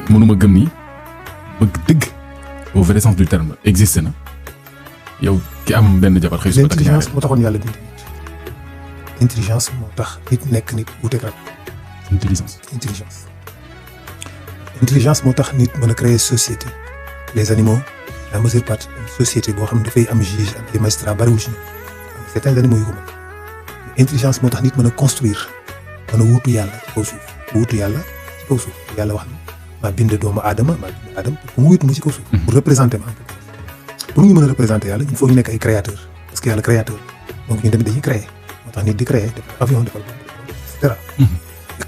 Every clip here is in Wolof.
mënuma gëm ni bëgg dëgg au vrai sens du terme existé na yow ki am benn jabar xëy suba takk l'intelligence moo taxoon yàlla bind nit intelligence moo tax nit nekk nit wuuteeg rab intelligence moo tax nit mën a créer société les animaux la majeure partie société boo xam ne dafay am juge am des magistrats bariwul ci certains animaux yu ko mën intelligence moo tax nit mën a construire mën a wuutu yàlla ci kaw suuf wuutu yàlla ci kaw suuf yàlla wax na maa bind doomu aadama pour mu wuutu mu ci kaw suuf pour représenter ma pour ñu mën a représenter yàlla il faut ñu nekk ay créateurs parce que yàlla créateur donc ñu tamit dañuy créer moo tax nit di créer defal avion defal et cetera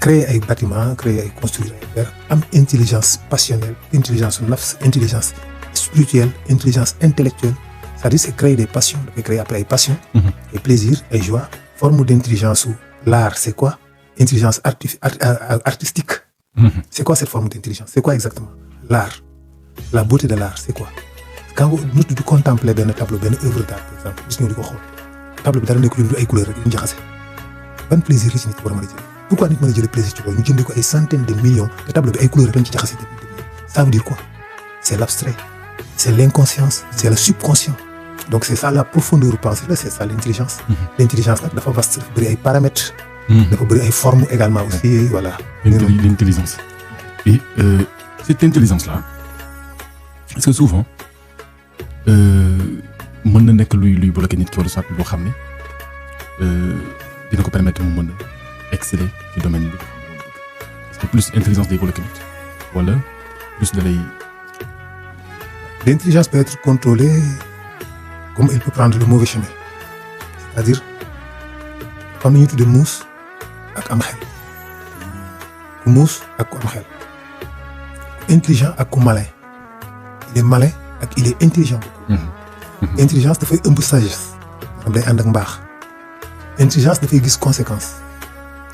créer ay bâtiment créer ay construire ay affaire am intelligence passionnelle intelligence nafs intelligence spirituelle intelligence intellectuelle c'est-à-dire c'est créer des passions dafay créer après ay passions ay plaisir ay joie forme d'intelligence ou l'art c'est quoi intelligence artistique c'est quoi cette forme d'intelligence c'est quoi exactement l'art la beauté de l'art c'est quoi quand nit di contempler benn tableau benn œuvre d'art par exemple gis nga di ko xool tableau bi dara nekk lu ay couleurs rek ñu jaxase ban plaisir la ci nit war a mën a jëlee pourquoi nit mën a jëlee plaisir ci loolu ñu jëndee ko ay centaines de millions te tableau bi ay couleurs rek lañ ci jaxase ça veut dire quoi c'est l'abstrait c'est l'inconscience c'est le subconscient donc c'est ça la profondeur pensée là c'est ça l'intelligence l'intelligence nag dafa vaste dafa bëri ay paramètres dafa bëri ay formes également aussi voilà l'intelligence et cette intelligence là est-ce que souvent mën na nekk luy bloquer nit ki wala soit loo xam ne dina ko permettre mu mën a exceller ci domaine bi parce que plus intelligence day bloquer nit wala plus da lay. L'intelligence peut être contrôlée comme elle peut prendre le mauvais chemin c'est-à-dire comme ni ñu tuddee muus ak am xel ku muus ak ku am xel ku intelligent ak ku malin il est malin ak il est intelligent. Intelligence dafay ëmb sagesse xam day ànd ak mbaax intelligence dafay gis conséquence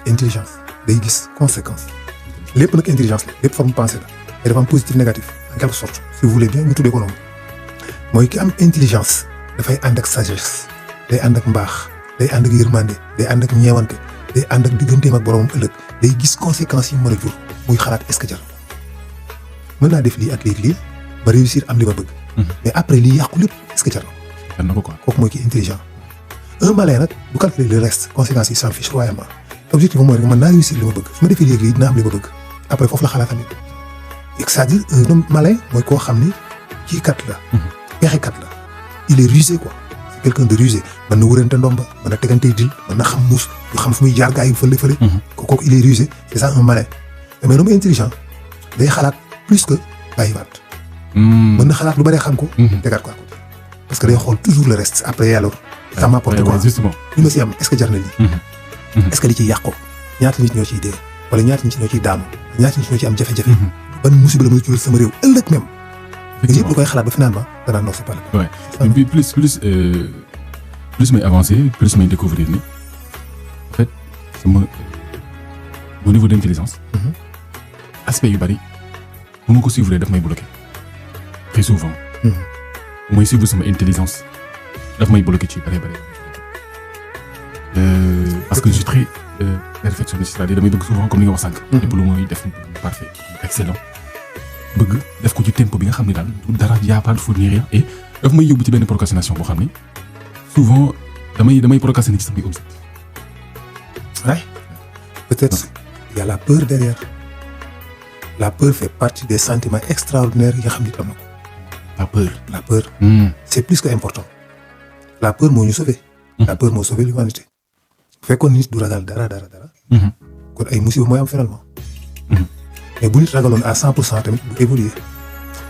intelligence day gis conséquence lépp nag intelligence la lépp forme pensée la et dafa am positif négatif en quelque sorte si vous voulez bien ñu tuddee ko noonu mooy ki am intelligence dafay ànd ak sagesse day ànd ak mbaax day ànd ak yërmande day ànd ak ñeewante day ànd ak digganteem ak boromam ëllëg day gis conséquences yi mën a jur muy xalaat est-ce que jar mën naa def lii ak lii ba réussir am li ma bëgg. mais après lii yàqu lépp est-ce que jar na ko quoi kooku mooy ki intelligent un malin nag du calculer le reste conséquences yi s'en fiche royalement objectif mooy rek man naa réussir li ma bëgg su ma defee léegi dinaa am li ma bëgg après foofu la xalaat tamit c'est-à-dire un homme malin mooy koo xam ni kii kat la pexekat la il est rusé quoi c'est quelqu'un de rusé mën na wërante ndomba mën na tegantey dil mën na xam muus du xam fu muy jaar gaa yi fële kooku il est rusé c'est ça un malin mais un homme intelligent day xalaat plus que bàyyiwaat mën na xalaat lu bari xam ko tegaat ko parce que day xool toujours le reste après alors ça m'apporte quoi justement li ma si am est-ce que jar na lii est-ce que li ciy yàqu ñaata nit ñoo ciy dee wala ñaata nit ñoo ciy daanu ñaata nit ñoo ci am jafe-jafe ban musiba la may jural sama réew ëllëg même yëpp lu koy xalaat ba finalement danaa non c'est pas la ouais plus may avancer plus may découvrir ni en fait sama au niveau d'intelligence aspect yu bari bu ma ko suivre daf may bloquer très souvent mooy suivre sama intelligence daf may bloquer ci bari parce que je suis très perfectionniste c'est-à-dire damay bëgg souvent comme ni nga wax sànq lépp lu mooy def parfait excellent bëgg def ko ci tempo bi nga xam ne daal du dara y a pas de faute ni rien et daf may yóbbu ci benn procrastination boo xam ni souvent damay procrastiner ci samay objectifs. Ouais. Peut-être il y a la peur derrière la peur fait partie des sentiments extraordinaires yi nga xam ni am na ko. La peur. C'est plus que important. La peur moo ñu sauvé. La peur moo sauvé l'humanité. bu fekkoon nit du ragal dara. kon ay musiba mooy am finalement. mais bu nit ragaloon à 100% tamit du évoluer.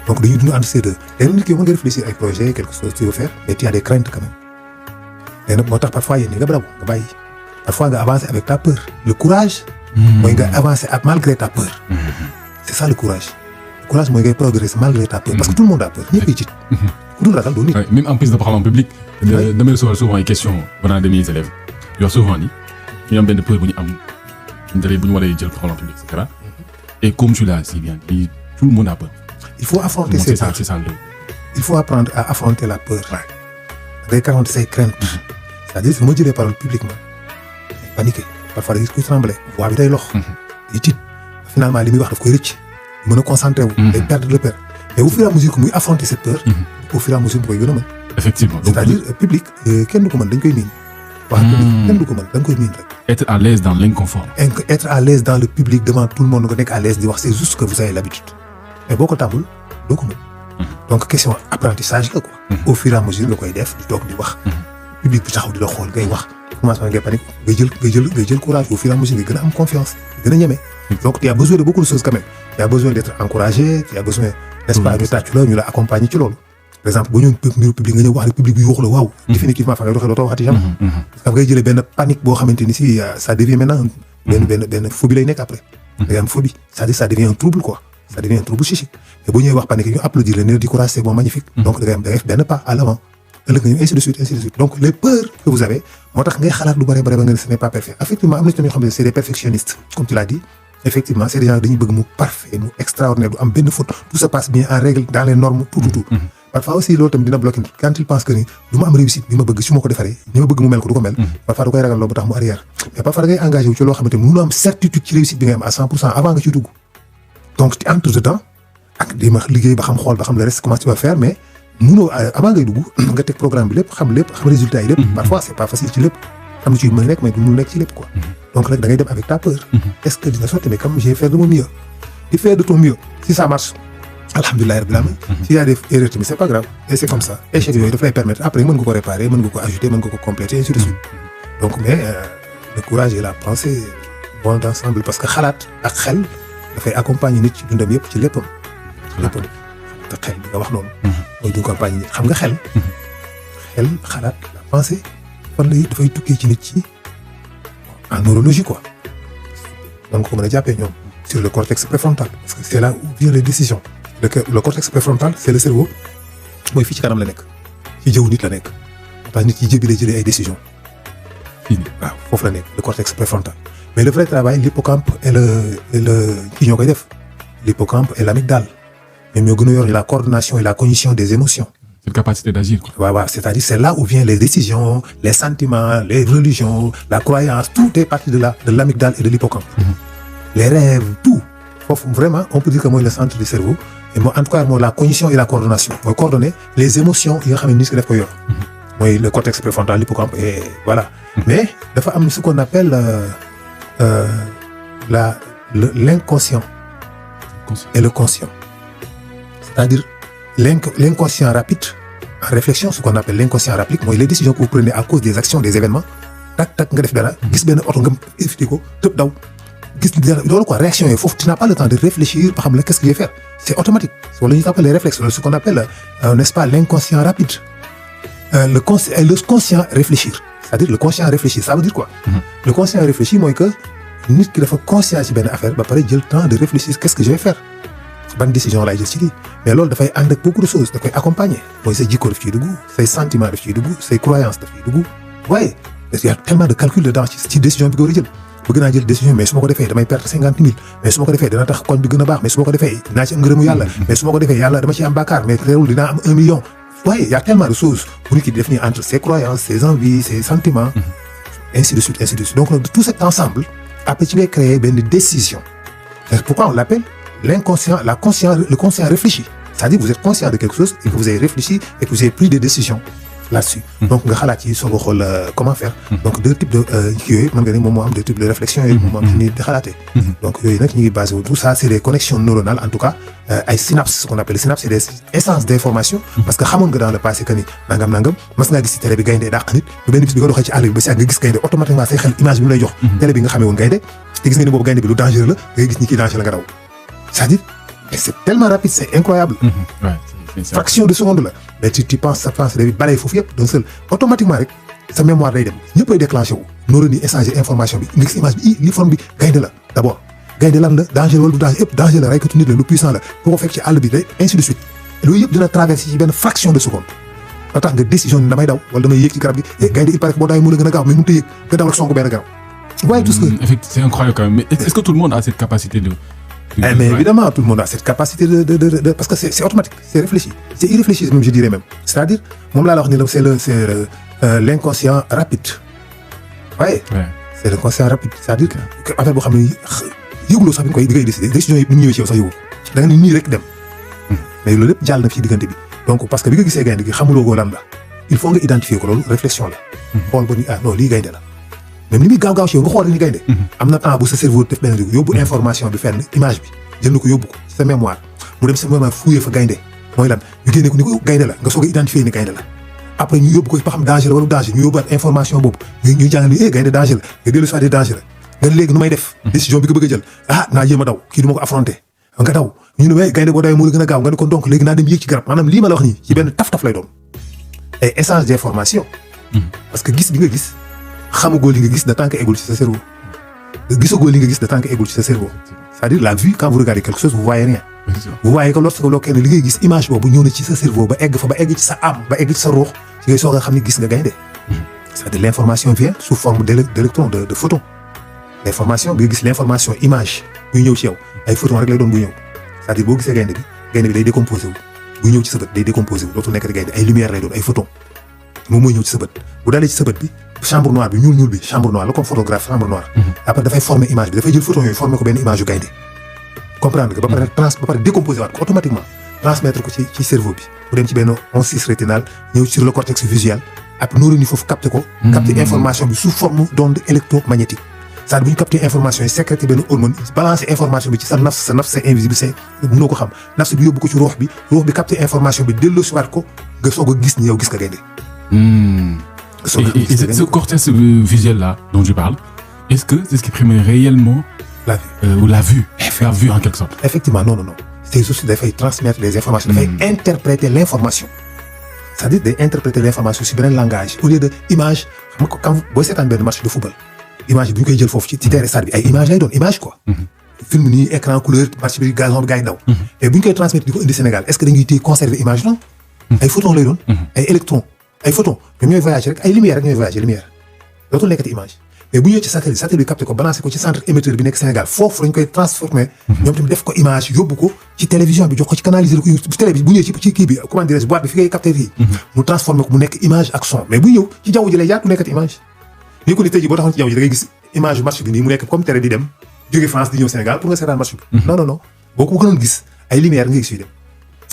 donc dañuy dund entre ces deux. léegi nit ki mën nga réfléchir ay projets quelque chose tu veux faire mais tu as des craintes quand même. léegi nag moo tax parfois yéen nga bravo nga bàyyi. parfois nga avancer avec ta peur. le courage. mooy nga avancer malgré ta peur. c'est ça le courage. Le courage mooy ngay progresser malgré ta peur. parce que tout le monde a peur ñëpp ay tiit. ku dul ragal doo nit. même en plus de parler en public. damay recevoir souvent ay questions venant de mes élèves. yoo souvent ni ñu am benn peur bu ñu am bu ñu waree jël parole en public et cetera. et comme tu l'as si bien dit tout le monde a peur. il faut affronter ses peurs. C'est ça. Il faut apprendre à affronter la peur. ngay affronter say craintes. c'est-à-dire su ma jëlee parole publiquement day paniquer parfois da gis kuy trembler voix bi day lox. day tiit finalement li muy wax daf koy rëcc mën a concentré wu. day perdre le père mais au fur et à mesure que muy affronter cette peur. au fur et à mesure mu koy gën a mën. effectivement c'est-à-dire public kenn du ko mën dañ koy miin. wax public kenn du ko mën da nga koy miin rek. être à l'aise dans l'inconfort. être à l'aise dans le public devant tout le monde nga nekk à l'aise di wax c'est juste que vous avez l'habitude mais boo ko tàmbul doo ko mën. donc question apprentissage la quoi. au fur et à mesure nga koy def di toog di wax. public bi taxaw di la xool ngay wax commencement ngay panique ngay jël courage au fur et à mesure ngay gën a am confiance gën a ñeme. donc tu as besoin de beaucoup de choses quand même. tu as besoin d'être encouragé tu as besoin n'est-ce pas ñu tàccu la ñu la accompagner ci loolu. par exemple bu ñu mbiru public nga ñëw wax rek public bi yuuxu la waaw. définitivement fa ngay doxee dootoo waxati jamais. parce que ngay jëlee benn panique boo xamante ni si ça devient maintenant benn phobie lay nekk après. da ngay am phobie c'est-à-dire ça devient un trouble quoi. ça devient un trouble psychique mais bu ñëwee wax panique ñu applaudir la ne di courage c'est bon magnifique. donc da ngay am da ngay def benn pas à l'avant. ëllëg nga ñëw ainsi de suite donc les peurs que vous avez moo tax ngay xalaat lu bare ba nga ne ce n'est pas parfait effectivement am na ci ñoo xam ne c'est des perfectionnistes comme tu l'as dit effectivement c'est des gens dañuy bëgg mu parfait mu extraordinaire du am benn faute tout se passe bien en règle dans les normes tout. parfois aussi loolu tamit dina bloqué quand il pense que ni du ma am réussite bi ma bëgg su ma ko defaree ni ma bëgg mu mel ko du ko mel. parfois da koy ragal loolu ba tax mu arrière mais parfois da ngay engagé wu ci loo xamante ni mënoo am certitude ci réussite bi nga am à 100% avant nga ciy dugg donc tu entres dedans ak di ma liggéey ba xam xool ba xam le reste comment tu vas faire mais mënoo avant ngay dugg nga teg programme bi lépp xam résultat yi lépp. parfois c'est pas facile ci lépp am na ci yu mën a nekk mais du mun nekk ci lépp quoi. donc nag da ngay dem avec ta peur. est-ce que dina sotti mais comme j'ai fait de mon mieux. di faire de ton mieux si ça marche alhamdulilah rabbil alamin. s'il y a des erreurs tamit c'est pas grave et c'est comme ça échec yooyu daf lay permettre après mën nga ko réparer mën nga ko ajouter mën nga ko compléter ainsi de suite. donc mais le courage et la pensée vont ensemble parce que xalaat ak xel dafay accompagner nit ci dundam yëpp ci léppam. léppam te xel bi nga wax noonu. mooy du accompagner nit xam nga xel. xel xalaat la pensée fan lay dafay tukkee ci nit ci en neurologie quoi. donc ko mën a jàppee ñoom sur le cortex préfrontal parce que c'est là où viennent les décisions. le cortex préfrontal c'est le cerveau mooy fii ci kanam la nekk ci jëw nit la nekk moo tax nit yi jëbi lay jëlee ay décisions waaw foofu la nekk le cortex préfrontal mais le vrai travail l'hippocampe et le kii ñoo koy def l'hippocampe et l'amygdale ñoom ñoo gën a yor la coordination et la cognition des émotions. c'est une capacité d'agir quoi. waaw c'est-à-dire c'est là où viennent les décisions les sentiments les religions la croyance tout est parti de l'amygdale et de l'hippocampe. les rêves tout foofu vraiment on peut dire que mooy le centre du cerveau et moi en tout cas mooy la cognition et la coordination mooy coordonner les émotions yi nga xam ne nit ki daf ko yor. mooy le cortex préfrontal l'hippocampe et voilà. mais dafa am ce qu'on appelle l'inconscient et le conscient. c'est-à-dire l'inconscient rapide en réflexion ce qu'on appelle l'inconscient rapide mooy les décisions que vous prenez à cause des actions des événements tak nga def dara gis benn oto nga éviter ko tëb daw gis loolu quoi réaction yooyu foofu tu n'as pas le temps de réfléchir ba xam la qu'est-ce que je vais faire c'est automatique wala ñu appelle les réflexes ce qu'on appelle n'est-ce pas l'inconscient rapide le conscient réfléchir c'est-à-dire le conscient réfléchir ça veut dire quoi. Le conscient réfléchir mooy que nit ki dafa conscient ci benn affaire ba pare jël temps de réfléchir qu'est-ce que je vais faire ban décision laay jël ci lii mais loolu dafay ànd ak beaucoup de choses da koy accompagner mooy say jikko daf ciy dugg say sentiments daf ciy dugg say croyances daf ciy dugg waaye il y a tellement de calcul dedans ci décision bi nga war a jël bëgg naa jël décision mais su ma ko defee damay perdre 50 000 mais su ma ko defee dina tax koñ bi gën a baax mais su ma ko defee dinaa ci am ngërëmu yàlla mais su ma ko defee yàlla dama ci am bàkkaar mais teewul dinaa am 1 million waaye il y a tellement de choses bu nit ki def nii entre ses croyances ses envies ses sentiments ainsi de suite donc de tout cet ensemble après ci ngay créer benn décision pourquoi on l'appelle l'inconscient le conscient réfléchi c'est-à-dire vous êtes conscient de quelque chose et que vous avez réfléchi et que vous avez pris des décisions là-dessus donc nga xalaat ci soog a xool comment faire donc deux types de kii yooyu mën nga ne moom moo am deux types de réflexion yooyu moom moo am ci nit di xalaatee donc yooyu nag ñu ngi basé wu tout ça c'est des connexions neuronales en tout cas ay synapses ce qu'on appelle les synapses c'est des essences d'information parce que xamoon nga dans le passé que ni nangam mas ngaa gis ci télé bi gaynde dàq nit lu benn bis bi nga doxee ci àll bi ba si ak nga gis gaynde automatiquement say xel image bi mu lay jox télé bi nga xamee woon gaynde te gis nga ni boobu gaynde bi lu dangereux la ngay gis ni kii danger la nga daw c'est-à-dire c'est tellement rapide c'est incroyable fraction de seconde la mais tu penses sa pensée day balay foofu yëpp d'un seul automatiquement rek sa mémoire day dem ñëpp ay déclenché wu neurones yi échanger information bi nga gis image bi li forme bi gaynde la d'abord gaynde lan la danger wala du danger yëpp danger la raykatu nit la lu puissant la boo ko fekk ci àll bi day ainsi de suite loolu yëpp dina traverser ci benn fraction de seconde ba tax nga décision ni damay daw wala damay yéeg ci garab gi gaynde il paraît que boo daawee moo la gën a gaaw mais mënut a yéeg nga daw rek songu benn garab waaye tout ce que effectivement c'est incroyable quand même mais est-ce que tout le monde a cette capacité de mais évidemment tout le monde a cette capacité de parce que c'est automatique c'est réfléchi c'est irréfléchi même je dirais même c'est-à-dire moom laa la wax ni la c'est l'inconscient rapide waaye c'est l'inconscient rapide c'est-à-dire que affaire boo xam ne yëguloo sax bi nga koy décider décision yi ni mu ñëwee ci yow sax yëgoo da nga ni nii rek dem mais loolu lépp jàll na ci diggante bi donc parce que bi nga gisee gaynde gi xamuloo ko lan la il faut nga identifier ko loolu réflexion la xool ba ni non lii gaynde la même li muy gaaw ci yow nga xool rek ni gaynde am na temps bu sa cerveau def benn dégg yóbbu information bi fenn image bi jël na ko yóbbu ko ci sa mémoire mu dem sa mémoire fouillé fa gaynde mooy lan ñu génne ko ni ko gaynde la nga soog a identifier ni gaynde la après ñu yóbbu ko ba xam danger la wala danger ñu yóbbuwaat information boobu ñu jàngal ni gaynde danger la nga dellu soit des danger la nga léegi nu may def décision bi nga bëgg a jël naa jéem a daw kii du ma ko affronter nga daw ñu ne waaye gaynde boo dawee moo la gën a gaaw nga ne ko donc léegi naa dem yéeg ci garab maanaam lii ma la wax nii ci benn taf-taf lay doon ay échange d'information parce que gis bi nga gis xamagoo li nga gis de tant que eggul ci sa cerveau gisagoo li nga gis de tant que eggul ci sa cerveau c'est-à-dire la vue quand vous regardez quelque chose vous voyez rien vous voyez que lorsque loo kenn li ngay gis image boobu ñëw na ci sa cerveau ba egg fa ba egg ci sa âme ba egg ci sa ruux ci ngay soog a xam ni gis nga gaynde c'est-à-dire l'information vient sous forme d'électrons de photons l'information bi nga gis l'information image buy ñëw ci yow ay photons rek lay doon buy ñëw c'est-à-dire boo gisee gaynde bi day décomposé wu buy ñëw ci sa bët day décomposé wu dootul nekk di gaynde ay lumière lay doon ay photons moom mooy ñëw ci sa bët bu dalee ci sa bët bi chambre noire bi ñuul bi chambre noire la comme photographe chambre noire après dafay former image bi dafay jël photon yooyu former ko benn image yu gaynde comprendre nga ba pare décomposé waat ko automatiquement transmettre ko ci cerveau bi bu dem ci benn onde 6 rétinale ñëw sur le cortex visuel après neurones yi foofu capté ko capté information bi sous forme d'onde électromagnétique c'est-à-dire bu ñu capté information yi sécrété benn hormone balancer information bi ci sa nafs c'est invisible c'est mënoo ko xam nafs bi yóbbu ko ci ruux bi capté information bi delloosiwaat ko nga soog a gis ni yow gis nga gaynde Et ce cortex visuel là dont tu parles, est-ce que c'est ce qui prime réellement la vue ou la vue en quelque sorte? Effectivement, non. C'est juste dafay transmettre les informations, dafay interpréter l'information. C'est-à-dire d'interpréter l'information sur beneen langage au lieu de image xam nga quand booy seetaan benn match de football image bi ñu koy jël foofu ci terrain stade bi ay image lay doon image quoi. film nii écran couleur match bi gazon bi gars yi daw. et bu ñu koy transmettre di ko indi Sénégal est-ce que dañuy téye conserver image non. ay photons lay doon. ay électrons. ay photos ñoom ñooy voyager rek ay lumière rek ñooy voyager lumière dootul nekkati image mais bu ñëwee ci satellite bi capté ko balancé ko ci centre émetteur bi nekk Sénégal foofu dañ koy transformer ñoom tamit def ko image yóbbu ko ci télévision bi jox ko ci canaliser ko télé bi bu ñëwee ci kii bi comment dirais-je boîte bi fi ngay capté fii mu transformer ko mu nekk image ak son mais bu ñëw ci jaww ji lay yaatu nekkati image ni ko ni tey ji boo taxoon ci jaww ji da ngay gis image match bi nii mu nekk comme télé di dem jóge France di ñëw Sénégal pour nga seetaan match bi non boo ko gënoon gis ay lumière nga gis yuy dem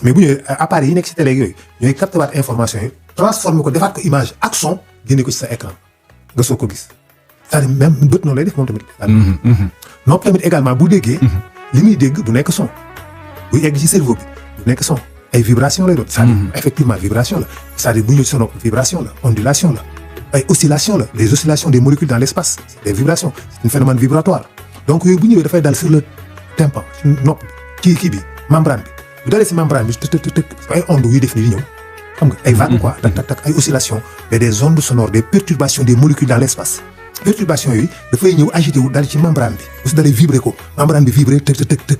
mais bu ñëwee appareil yi nekk ci télé yooyu ñooy capté waat information yi transformer ko defaat ko image ak son génne ko ci sa écran nga soog ko gis c'est-à-dire même bët noonu lay def moom tamit. nopp tamit également bu déggee. li muy dégg du nekk son. buy egg ci cerveau bi du nekk son ay vibration lay doon. c'est-à-dire effectivement vibration la c'est-à-dire bu ñëw ci sa nopp vibration la ondulation la ay oscillation la les oscillations des molécules dans l'espace c'est des vibrations c'est un phénomène vibratoire donc yooyu bu ñëwee dafay dal sur le tympan ci nopp kii bi membrane bi bu dalee ci membrane bi të ay ondes yuy def nii di ñëw. xam nga ay vagues quoi tak ay oscillations mais des ondes sonores des perturbations des molécules dans l'espace perturbations yooyu dafay ñëw agité wu dal ci membrane bi bu si dalee vibrer ko membrane bi vibrer tëg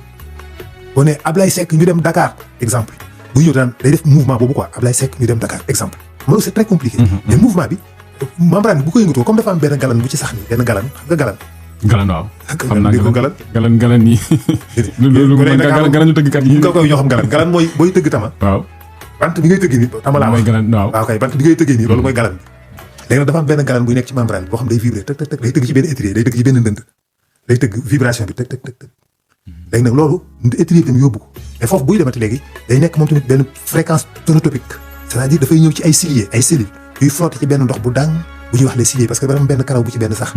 boo nee Ablaye Seck ñu dem Dakar exemple bu ñëw daan day def mouvement boobu quoi Ablaye Seck ñu dem Dakar exemple loolu c'est très compliqué mais mouvement bi membrane bi bu ko yëngatoo comme dafa am benn galan bu ci sax nii benn galan xam nga galan waaw. xam naa galan yi. loolu galan ñu tëggkat yi. nga koy ñoo xam galan mooy booy tëgg tama. waaw. bant bi ngay tëggee nii tama laa wax waaw kay bant bi ngay tëggee nii loolu mooy galan bi léegi nag dafa am benn galan buy nekk ci membrane bi boo xam day vibrer tëg day tëgg ci benn étrier day tëgg ci benn ndënd day tëgg vibration bi tëg léegi nag loolu étrier bi tamit yóbbu ko mais foofu buy demati léegi day nekk moom tamit benn fréquence tonotopique c'est-à-dire dafay ñëw ci ay ciliés ay cellules yuy flotter ci benn ndox bu dang bu ñuy wax les ciliés parce que dafa am benn karaw bu ci benn sax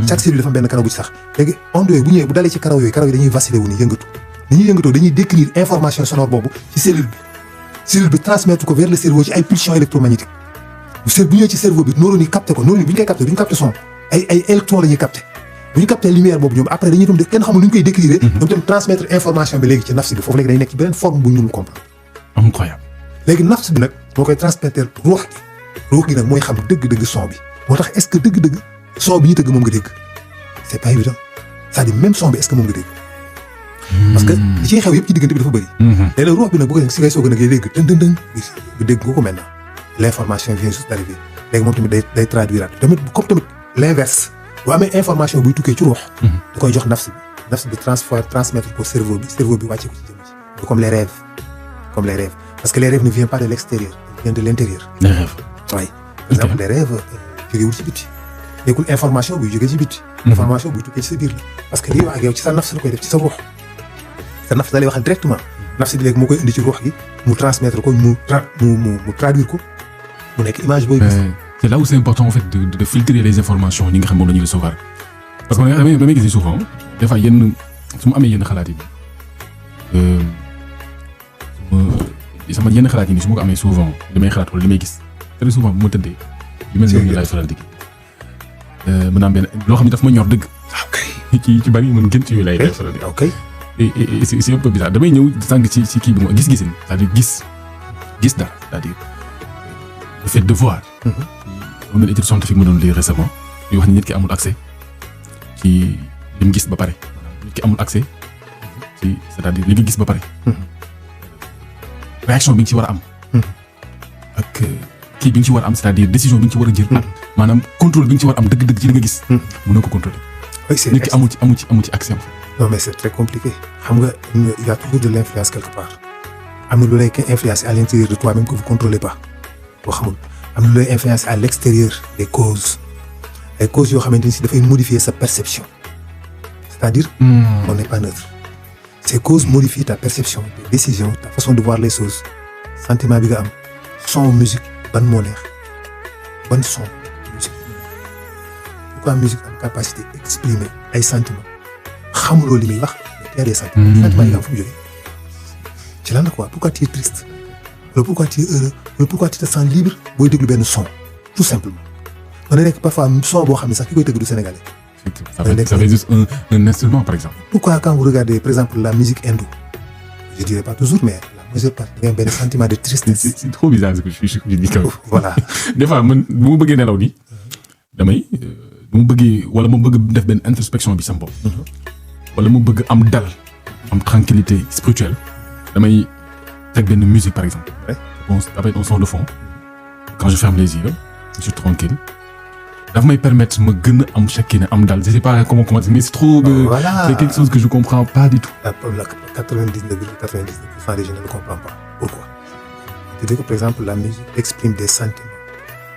chaque cellule dafa am benn karaw bu ci sax léegi ondes yooyu bu ñëwee bu dalee ci karaw yi dañuy vaciller wu ni yëngatu ni ñuy yëngatoo dañuy décrire information sonore boobu ci cellule bi transmettre ko vers le cerveau ci ay pulsions électromagnétiques bu ñëwee ci cerveau bi neurones yi capté ko neurones yi bu ñu koy capté du ñu capté son ay électrons la ñuy capté bu ñu capté lumière boobu ñoom après dañuy kenn xamul nu ñu koy décrire ñoom tam transmettre information bi léegi ci nafs bi foofu léegi day nekk ci beneen forme bu ñu mun comprendre incroyable léegi nafs bi nag moo koy transmettre ruux gi nag mooy xam dëgg-dëgg son bi moo tax est-ce que dëgg-dëgg son bi ñu tëgg moom nga dégg c'est pas évident c'est-à-dire même son bi est-ce que moom nga dégg parce que li ciy xew yëpp ci diggante bi dafa bëri léegi nag ruux bi nag bu ko si ngay soog a nag dégg dëng bi dégg nga ko maintenant l'information vient juste d'arriver léegi moom tamit day traduire tamit comme tamit l'inverse bu amee information buy tukkee ci ruux da koy jox nafs bi transmettre ko cerveau bi wàccee ko ci jëmm ji comme les rêves parce que les rêves ne viennent pas de l'extérieur ils viennent de l'intérieur les rêves oui par exemple les rêves jógewul ci biti nekkul information buy jógee ci biti information buy tukkee ci sa biir la parce que lii wax ak yow ci sa nafs la koy def ci sa ruux sa nafs da lay waxal directement nafs bi léegi moo koy indi ci ruux gi mu transmettre ko mu traduire ko mu nekk image booy gis. C'est là où c'est important en fait de filtrer les informations yi nga xam moom la ñuy recevoir parce que damay gis souvent des fois yenn su ma amee yenn xalaat yi sama yenn xalaat yi nii su ma ko amee souvent li may xalaat wala li may gis très souvent bu ma tëddee yu mel noonu laay faral di kii mën naa am benn loo xam ne daf ma ñor dëgg. ci bari mën gën ci yooyu lay faral di. ok et c'est un peu bizarre damay ñëw sànq ci kii bi ma gis-gisin c'est-à-dire gis dara c'est-à-dire le fait de voir. am na étude scientifique ma doon lire récemment yu wax ni nit ki amul accès ci li mu gis ba pare nit ki amul accès ci c'est-à-dire li nga gis ba pare. réaction bi nga ci war a am. ak kii bi nga ci war a am c'est-à-dire décision bi nga ci war a jël. maanaam contrôle bi nga ci war a am dëgg-dëgg ci li nga gis. mën na ko contrôler. oui c'est nit ki amu ci accès. non mais c'est très compliqué xam nga il y a toujours de l'influence quelque part am na lu lay influencer à l'intérieur de toi même que vous contrôlez pas boo xamul am na lu lay influencer à l'extérieur des causes ay causes yoo xamante ni si dafay modifier sa perception c'est-à-dire on n'est pas neutre ces causes modifient ta perception tes décisions ta façon de voir les choses sentiment bi nga am son musique ban moo neex ban son musique pourquoi musique am capacité exprimer ay sentiments xamuloo li muy wax mais tu as des sentiments. sentiments yi nga am fu mu jógee ci lan la quoi pourquoi tu es triste wala pourquoi tu es heureux wala pourquoi tu te sens libre booy déglu benn son tout simplement. on est nekk parfois son boo xam ne sax ki koy déglu du sénégalais. ça fait juste un instrument par exemple. pourquoi quand vous regardez par exemple la musique hindoue je dirais pas toujours mais la majeure partie da ngay benn sentiment de tristesse. c'est trop bizarre ce que je dis quand même. voilà des fois man bu ma bëggee nelaw nii damay bu ma bëggee wala ma bëgg def benn introspection bi sama bopp. wala mu bëgg am dal am tranquillité spirituelle damay teg benn musique par exemple. bon avec un son de fond quand je ferme les yeux je suis tranquille daf may permettre ma gën a am chacun am dal je sais pas comment mais c'est trop voilà. c'est quelque chose que je comprends pas du tout. La 99,99% des gens ne le comprennent pas. Pourquoi? C'est-à-dire que par exemple la musique exprime des sentiments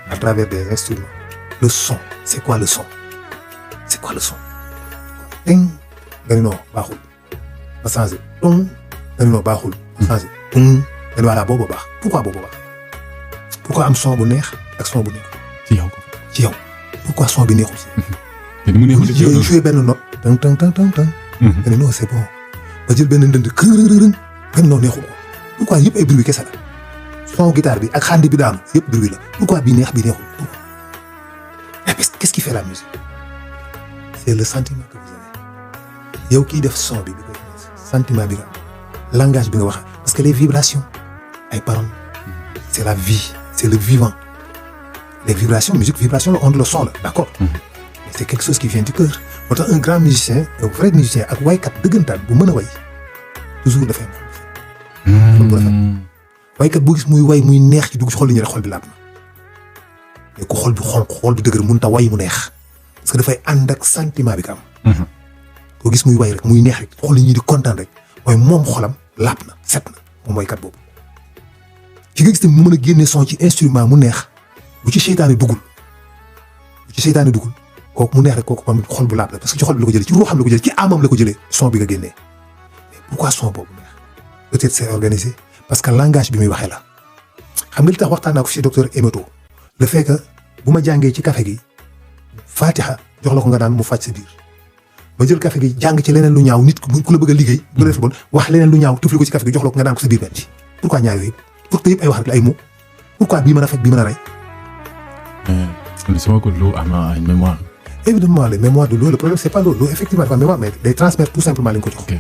à travers des instruments. Le son, c'est quoi le son? C'est quoi le son? Ting nga ni non baaxul ba changé tung nga ni non baaxul ba changé tung nga ni voilà boobu baax pourquoi boobu baax pourquoi am son bu neex ak son bu neex ci yow pourquoi son bi neexul si te ni mu neexul ci yow joué benn note tang tang tang tang tang nga ni non c'est bon ba jël benn ndënd kërërërën nga ni non neexul ko pourquoi yëpp ay bruit kese la son guitare bi ak xandi bi daanu yëpp bruit la pourquoi bii neex bi neexul qu'est-ce qui fait la musique c'est le sentiment que vous avez yow kiy def son bi koy sentiment bi nga am langage bi nga wax parce que les vibrations ay paroles c'est la vie c'est le vivant les vibrations musique vibration la onde le son la d'accord mais c'est quelque chose qui vient du cœur moo tax un grand musicien un vrai musicien ak waykat dëggantaan bu mën a way toujours dafay am xol bu rafet waykat boo gis muy way muy neex ci dugg ci xol li ñu rek xol bi laab na mais ku xol bi xonq xol bi dëgër mënut a way mu neex parce que dafay ànd ak sentiment bi nga am koo gis muy way rek muy neex rek xol yi ñi di kontaan rek mooy moom xolam laab na set na moom waykat boobu ki nga gis tamit mu mën a génne son ci instrument mu neex bu ci seytaane duggul kooku mu neex rek kooku moom xol bu laab la parce que ci xol bi la ko jëlee ci ruuxam la ko jëlee ci amam la ko jëlee son bi nga génnee mais pourquoi son boobu neex peut-être c'est organisé parce que langage bi muy waxee la xam nga li tax waxtaan naa ko ci docteur Emeto le fait que bu ma jàngee ci café gi Fatiha jox la ko nga naan mu faj sa biir ma jël café gi jàng ci leneen lu ñaaw nit ku la bëgg a liggéey bu la def bon wax leneen lu ñaaw tufli ko ci café gi jox la ko nga naan ko sa biir metti pourquoi ñaar yooyu pour que yëpp ay wax rek la ay mots pourquoi bii mën a faj bii mën a rey. mais c'est vrai que l'eau a une mémoire. évidemment la mémoire de l'eau le problème c'est pas l'eau effectivement dafa mémoire mais day transmettre tout simplement li nga ko jox. ok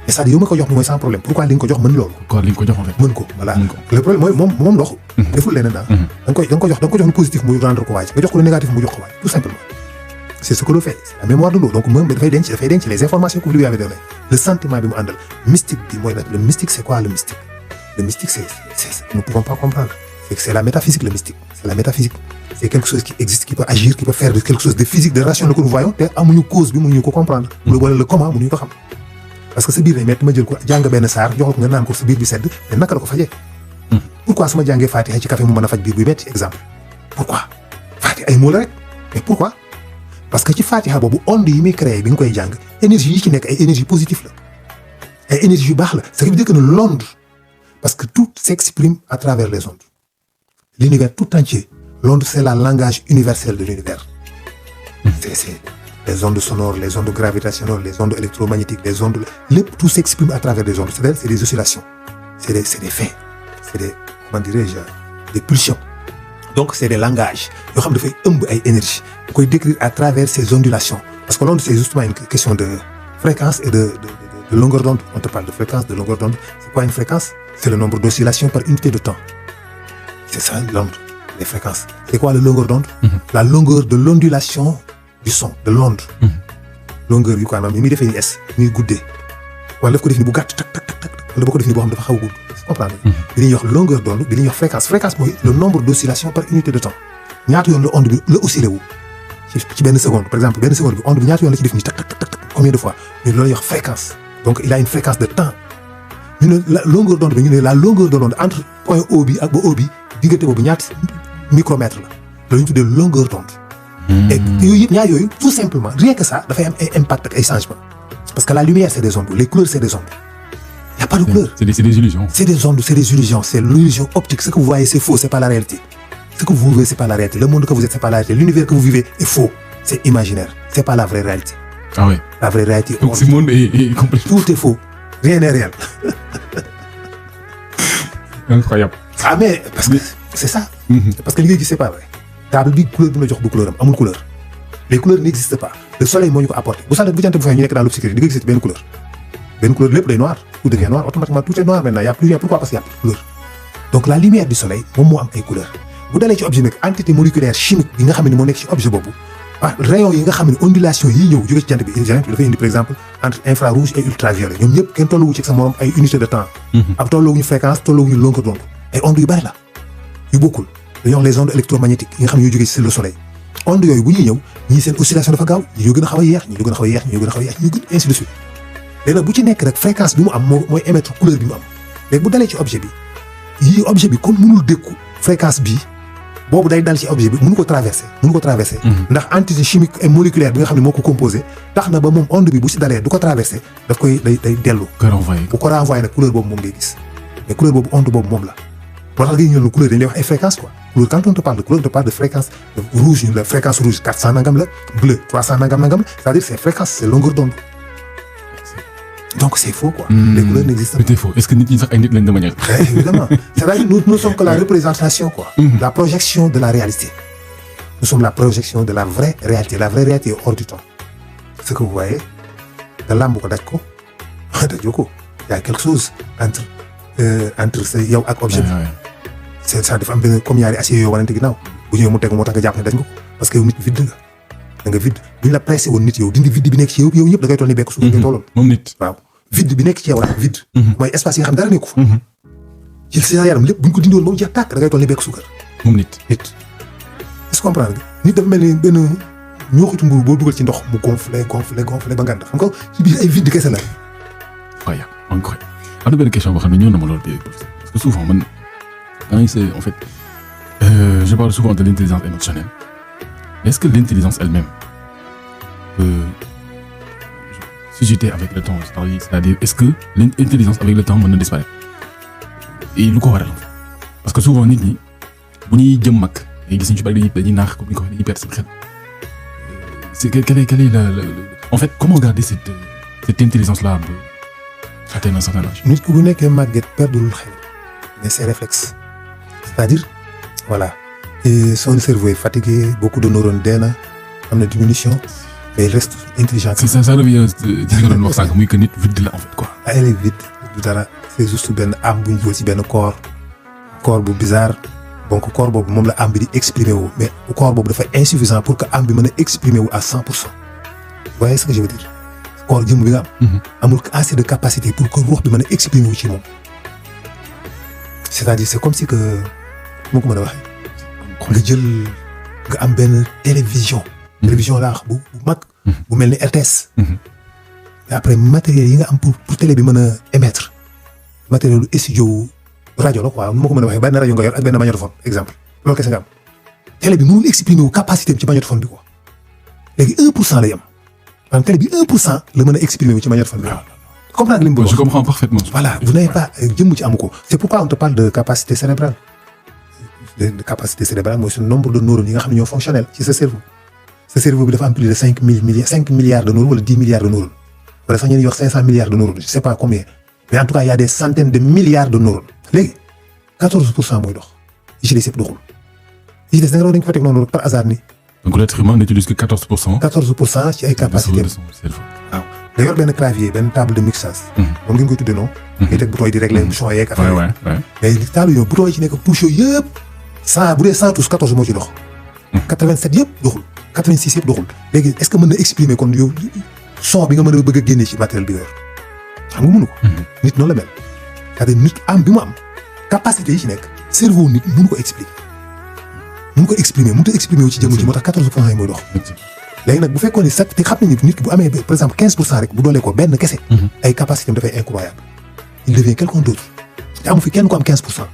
et c'est-à-dire yow ma ko jox mooy sans problème pourquoi li nga ko jox mën loolu. pourquoi li nga ko jox en fait. mën ko voilà le problème mooy moom ndox. deful leneen daal. da nga ko jox lu positif muy rendre ko waaj nga jox ko lu négatif mu jox ko waaj tout simplement. c'est ce que l'eau fait c'est la mémoire de l'eau donc moom dafay denc les informations que vous lui avez données le sentiment bi mu àndal mystique bi mooy le mystique c'est quoi le mystique c'est nous ne pouvons pas comprendre c'est la métaphysique le mystique c'est la métaphysique c'est quelque chose qui existe qui peut agir qui peut faire quelque chose de physique de rationnel que nous voyons te amuñu cause bi mënuñu ko comprendre wala le comment mënuñu ko xam parce que sa biir day metti ma jël ko jàng benn saar jox ko nga naan ko sa biir bi sedd mais naka la ko fajee pourquoi su ma jàngee Fatiha ci café mu mën a faj biir buy metti exemple pourquoi Fatiha ay mots la rek mais pourquoi parce que ci Fatiha boobu onde yi muy créé bi nga koy jàng énergie yi ci nekk ay énergie positive la ay énergie yu baax la ce qui veut dire que l'onde parce que tout s'exprime à travers les ondes l'univers tout entier l'onde c'est la langage universel de l'univers c'est les ondes sonores les ondes gravitationnelles les ondes électromagnétiques les ondes lépp tout s'exprime à travers des ondes c'est des oscillations c'est des faits c'est des comment dirais-je des pulsions donc c'est des langages yoo xam dafay ëmb ay énergie da koy décrire à travers ces ondulations parce que l'onde c'est justement une question de fréquence et de longueur d'onde on te parle de fréquence de longueur d'onde c'est quoi une fréquence c'est le nombre d'oscillations par unité de temps c'est ça l'onde les fréquences c'est quoi la longueur d'onde la longueur de l'ondulation du son de l'onde longueur bi quoi maanaam ni muy defee ni es muy guddee wala daf ko def ni bu gàtt tak tak tak wala boo ko def ni boo xam dafa xaw a gudd comprendre bi ñuy wax longueur d'onde bi ñuy wax fréquence mooy le nombre d'oscillations par unité de temps ñaata yoon la onde bi la oscillé wu ci benn seconde par exemple benn seconde bi onde bi ñaata yoon la ci def nii tak tak tak tak combien de fois ñu loolu ñuy wax fréquence donc il a une fréquence de temps ñu ne la longueur d'onde bi ñu ne la longueur de l'onde entre point O bi ak ba O bi diggante boobu ñaata micromètre la loolu ñu tuddee longueur d'onde et yooyu yëpp ñaar yooyu tout simplement rien que ça dafay am ay impact ak ay changements parce que la lumière c'est des ondes les couleurs c'est des ondes il y a pas de couleur c'est des illusions c'est des ondes c'est des illusions c'est l'illusion optique ce que vous voyez c'est faux c'est pas la réalité ce que vous vivez c'est pas la réalité le monde que vous êtes c'est pas la réalité l'univers que vous vivez est faux c'est imaginaire c'est pas la vraie réalité ah ouais la vraie réalité donc ce monde est complètement tout est faux rien n'est réel incroyable ah mais parce que c'est ça parce que li ngay gis c'est pas vrai table bi couleur bi la jox du couleur am amul couleur les couleurs n'existent pas le soleil moo ñu ko apporté bu sant bu jant bu fay ñu nekk dans l'obscurité di nga gis benn couleur lépp day noir tout devient noir automatiquement tout est noir maintenant y a plus rien pourquoi parce qu'il y a plus de couleur donc la lumière du soleil moom moo am ay couleurs bu dalee ci objet nag entité moléculaire chimique bi nga xam ne moo nekk ci objet boobu rayon yi nga xam ne ondulation yi ñëw jóge ci jant bi dafay indi par exemple entre infrarouge et ultraviolet ñoom ñëpp kenn tolluwu ci sa morom ay unité de temps ak tolluwuñu fréquence tolluwuñu longueur d'onde ay ondes yu bari la yu bokkul dañuy wax les ondes électromagnétiques yi nga xam ne ñoo jóge ci le soleil ondes yooyu bu ñuy ñëw ñii seen oscillation dafa gaaw ñi ñoo gën a xaw a yeex ñi ñoo gën a xaw a yeex ñi ñoo gën a xaw a yeex ñi ñoo gën ainsi de suite léegi nag bu ci nekk rek fréquence bi mu am mooy émettre couleur bi mu am léegi bu dalee ci objet bi yii objet bi comme mënul dékku fréquence bii boobu day dal ci objet bi mënu ko traverser ndax entité chimique et moléculaire bi nga xam ne moo ko composé tax na ba moom onde bi bu ci dalee du ko traverser daf koy day dellu bu ko renvoyer nag couleur boobu moom ngay gis mais couleur boobu onde boobu moom la moo tax nga ñëw couleur dañ lay wax ay fréquence quoi couleur quand on te parle de couleur on te parle de fréquence rouge ñu la fréquence rouge 400 nangam la bleu 300 nangam c'est-à-dire c'est fréquence c'est longueur d'onde donc c'est faux quoi les couleurs n'existent pas c'est faux est-ce que nit ñi sax ay nit lañ de manière évidemment c'est-à-dire nous sommes que la représentation quoi la projection de la réalité nous sommes la projection de la vraie réalité est hors du temps ce que vous voyez nga làmb ko daj ko dajoo ko y a quelque chose entre sa yow ak objet bi c'est ça dafa am benn comme ñaari acier yoo wanante ginnaaw bu ñëwee mu teg moo tax nga jàpp ne daj nga ko parce que yow nit vide nga da nga vide buñ la pressé woon nit yow dindi vide bi nekk ci yow ñëpp da ngay toll ni bekk suuf ngay tolloon moom nit waaw vide bi nekk ci yow rek vide mooy espace yi nga xam dara nekku fa ci sa yaram lépp buñ ko dindi woon ba mu jeex tàkk da ngay toll ni bekk suukar moom nit est-ce que comprendre nga nit dafa mel ni benn ñooxitu mburu boo dugal ci ndox mu gonflé ba ngand xam nga ci biir ay vide kese la incroyable am na benn question boo xam ne ñëw na ma loolu parce que souvent man en fait je parle souvent de l'intelligence émotionnelle mais est-ce que l'intelligence elle-même peut susciter avec le temps c'est-à-dire est-ce que l'intelligence avec le temps mën na disparaître et lu ko waral parce que souvent nit ñi bu ñuy jëm mag ngay gis ñu ci bari dañuy naax comme ni ko waxee dañuy perdre seen xel c'est quel est en fait comment garder cette intelligence-là atteindre un certain âge. nit ku bu nekkee màgget perdul xel mais ses réflexes c'est-à-dire voilà et son cerveau est fatigué beaucoup de neurones dee na am na diminution mais il reste intelligent. ça revient ci li nga doon wax sànq muy que nit vide la en fait quoi. elle est vide du dara c'est juste benn âme bu ñu jël ci benn corps bu bizarre donc corps boobu moom la âme bi di exprimer wu mais corps boobu dafa insuffisant pour que âme bi mën a exprimer wu à 100%. Vous voyez ce que je veux dire. corps jëmm bi nga am amul assez de capacité pour que ruux bi mën a exprimer wu ci moom c'est-à-dire c'est comme si que moo ko mën a waxee nga jël nga am benn télévision laa bu mag bu mel ni RTS mais après matériel yi nga am pour télé bi mën a émettre matériel studio rajo la quoi nu ma ko mën a waxee benn rajo nga yor ak benn magnétophone exemple loolu kese nga am télé bi mënul exprimer wu capacité ci magnétophone bi quoi léegi 1% lay am maanaam télé bi 1% la mën a exprimer wu ci magnétophone bi comprendre li mu bëgg je comprends parfaitement. voilà vous n'avez pas jëmm ci amu ko c'est pourquoi on te parle de capacité cérébrale de capacité cérébrale mooy suñu nombre de neurones yi nga xam ne ñoo fonctionnel ci sa cerveau bi dafa am plus de 5 milliards de neurones wala 10 milliards de neurones wala sax ñeneen ñuy wax 500 milliards de neurones je sais pas combien mais en tout cas il y a des centaines de milliards de neurones léegi 14% mooy dox yi ci des yëpp doxul yi ci des da nga dañ ko fa teg noonu par hasard ni donc l'être humain n'utilise que 14%. 14% ci ay capacités de son cerveau. waaw da yor benn clavier benn table de mixage moom ngeen koy tuddee noonu ngay teg bouton yi di régler son yeeg affaire mais li table yooyu bouton yi ci nekk touche yooyu yëpp 100 bu dee 100 touche 14 moo ci dox 87 yëpp doxul 86 yëpp doxul léegi est-ce que mën na exprimer kon yow son bi nga mën a bëgg a génne ci matériel bi nga yor xam nga mënu ko nit noonu la mel c'est-à-dire nit am bi mu am capacité yi ci nekk cerveau nit mënu ko expliquer mënu ko exprimer mënut a exprimer wu ci jëmm ji moo tax 14% yi mooy dox léegi nag bu fekkoon ni sax te xam nañu nit ki bu amee par exemple 15% rek bu doolee ko benn kese ay capacité am dafay incroyable il devient quelqu'un d'autre te amu fi kenn ko am 15%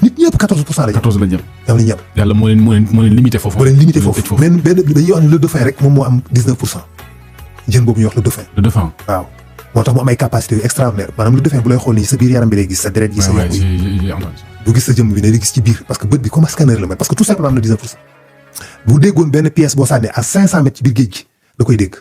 nit ñëpp 14% la ñu 14 la ñu am. ñoom la ñu am yàlla moo leen limité foofu. moo leen limité foofu mais benn dañuy wax ne le dauphin rek moom moo am 19% jën boobu ñuy wax le dauphin. le dauphin. waaw moo tax mu am ay capacités yu extraordinaire maanaam le dauphin bu lay xool nii sa biir yaram bi lay gis sa deret gi sa yàqu yi du gis sa jëmm bi ne di gis ci biir parce que bët bi comme scanner la mel parce que tout simplement am na 19%. bu déggoon benn pièce boo sànnee à 500 mètres ci biir géej gi da koy dégg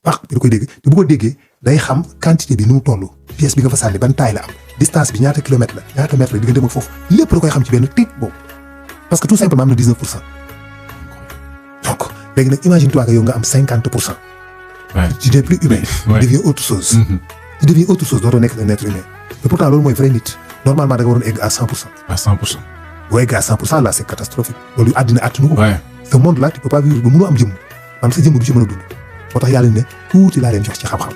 pax bi da koy dégg te bu ko déggee day xam quantité bi nu mu toll pièce bi nga fa sànni ban taille la am distance bi ñaata kilomètre la ñaata mètre la diggante ak foofu lépp da koy xam ci benn tic boobu parce que tout simplement am na 19%. donc léegi nag imagine toi que yow nga am 50%. Ouais. tu n'es plus humain. Ouais. tu deviens autre chose. tu deviens autre chose dootoo nekk un être humain. et pourtant loolu mooy vrai nit normalement da nga waroon egg à 100%. à 100%. boo egg à 100% là c'est catastrophique loolu àddina attanu ko. ouais. ce monde là tu peux pas vivre ba mënoo am jëmm maanaam sa jëmm du ci mën a dund moo tax yàlla ne tuuti laa leen jox ci xam-xam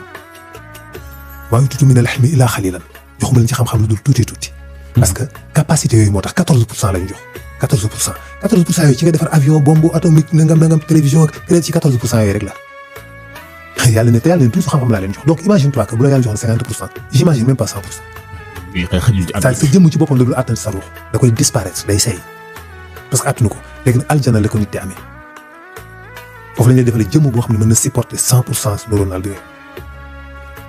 maa ngi tuuti min al-ilmi illaa xalilan joxuma leen ci xam-xam lu dul tuuti. parce que capacité yooyu moo tax 14% la ñu jox 14%. 14% yooyu ci nga defar avion bombe atomique nangam télévision ak ci 14% yooyu rek la yàlla ne te yàlla ne tout xam-xam laa leen jox donc imagine toi que bu la yàlla joxoon 50% j'imagine même pas 100%. bii xëy xajul ci sa jëmm ci boppam la dul attan sa ruux da koy disparaître day seey parce que attanu ko léegi nag aljana la ko nit di amee foofu la ñuy defalee jëmm boo xam ne mën na supporter 100% neuronal bi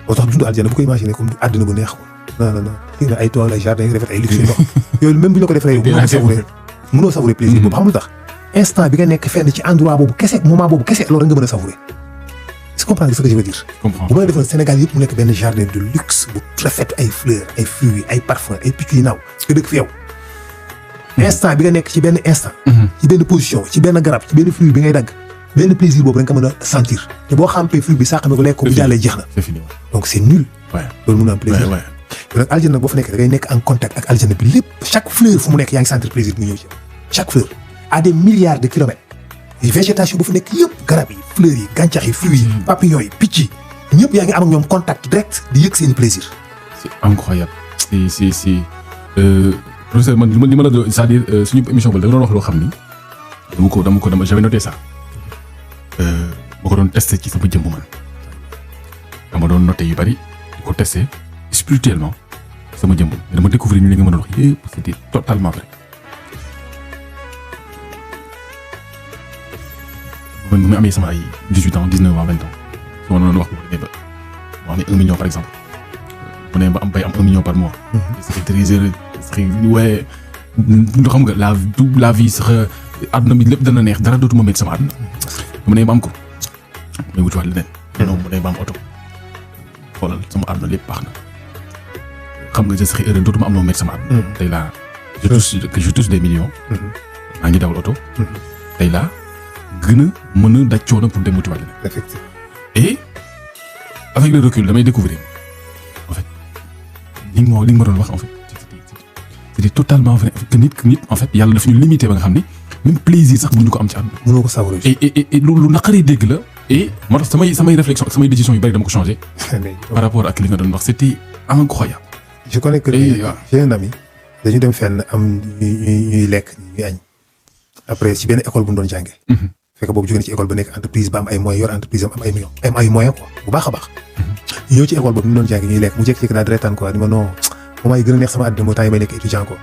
moo tax dundu aljana bu ko imaginer comme àddina bu neex ko non xëy na ay tool ay jardin yu rafet ay luxe yu ndox yooyu même bu ñu la ko defaree yow mënoo savourer plaisir boobu xamul tax instant bi nga nekk fenn ci endroit boobu kese moment boobu kese loolu nga mën a savourer est-ce que comprendre ce que je veux dire bu ma la defoon Sénégal yëpp mu nekk benn jardin de luxe bu rafet ay fleurs ay fruits ay parfums ay picc yu naaw nga dëkk fi yow instant bi nga nekk ci benn instant ci benn position ci benn garab ci benn fruit bi ngay dagg benn plaisir boobu rek nga mën a sentir te boo xampee fruit bi sax xam nga ko lekk ko bu jàllee jeex na donc c'est nul loolu mën a am plaisir yow nag aljana boo fa nekk da ngay nekk en contact ak aljana bi lépp chaque fleur fu mu nekk yaa ngi sentir plaisir mu ñëw ci chaque fleur à des milliards de kilomètres végétation bu fa nekk yëpp garab yi fleurs yi gàncax yi fruits yi papillons yi picc yi ñëpp yaa ngi am ak ñoom contact direct di yëg seen plaisir. c'est incroyable c'est professeur man li ma la doon c'est-à-dire suñu émission bi da nga doon wax loo xam ni dama j'avais noté ça ma ko doon testé ci sama jëmm man dama doon noté yu bari di ko testé spirituellement sama jëmm dama découvrir ni li nga mën a wax yëpp c'était totalement vrai. man mu amee sama ay 18 ans 19 ans 20 ans su ma doon wax bu demee ba mu amee 1 million par exemple mu ne ba am bay am 1 million par mois. c'est très heureux waaye xam nga la vie sax àdduna bi lépp dana neex dara dootuma métti sama àdduna. mu ne ba am ko mu wuti wax leneen. non mu ne ba am oto xoolal sama àdduna lépp baax na xam nga je serai heureux dootuma am loo métti sama àdduna. tey laa je touche des millions. maa ngi dawal oto. tey laa gën a mën a daj coono pour dem wuti wax leneen. effectivement. et avec le recul damay découvrir en fait li nga ma doon wax en fait c'était totalement vrai que nit en fait yàlla dafa ñu limité ba nga xam ni même plaisir sax mënuñu ko am ci àdduna. mënoo ko savourer. et lu naqaree dégg la et moo tax samay réflexion samay décisions yu bari dama ko changé. par rapport ak li nga doon wax c'était incroyable. je connais que j'ai un ami dañu dem fenn am ñuy lekk ñuy añ après ci benn école bu ñu doon jàngee. fekk boobu jóge na ci école ba nekk entreprise ba am ay moyens yor entreprise am ay millions am ay moyens quoi bu baax a baax. ñu ñëw ci école boobu ñu doon jàngee ñuy lekk mu jékki-jékki daal di reetaan quoi ni ma non moment yi gën a neex sama àddina mooy temps yi may nekk étudiant quoi.